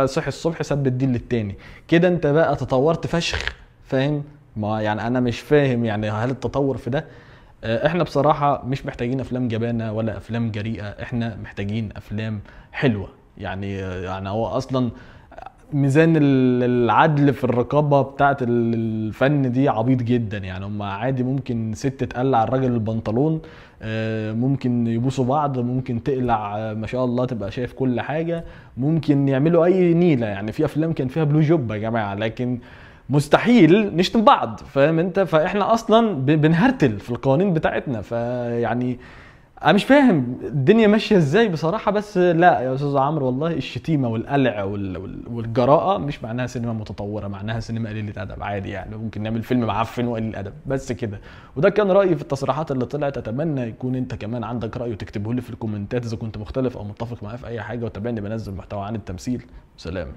صحي الصبح ساب الدين للتاني كده، انت بقى تطورت فشخ. فاهم؟ ما يعني انا مش فاهم يعني هل التطور في ده. احنا بصراحة مش محتاجين افلام جبانة ولا افلام جريئة، احنا محتاجين افلام حلوة. يعني هو اصلا ميزان العدل في الرقابة بتاعت الفن دي عبيط جدا. يعني هم عادي ممكن ست تقلع الراجل البنطلون، ممكن يبوسوا بعض، ممكن تقلع ما شاء الله تبقى شايف كل حاجة، ممكن يعملوا اي نيلة. يعني في افلام كان فيها بلو جوب يا جماعة، لكن مستحيل نشتم بعض. فاهم انت؟ فاحنا اصلا بنهرتل في القوانين بتاعتنا. فيعني انا مش فاهم الدنيا ماشيه ازاي بصراحه. بس لا يا استاذ عمرو، والله الشتيمه والقلع والجراءه مش معناها سينما متطوره، معناها سينما قليله ادب عادي. يعني ممكن نعمل فيلم معفن وقليل ادب بس كده. وده كان رايي في التصريحات اللي طلعت. اتمنى يكون انت كمان عندك راي وتكتبه لي في الكومنتات اذا كنت مختلف او متفق معايا في اي حاجه. وتابعني بنزل محتوى عن التمثيل. سلام.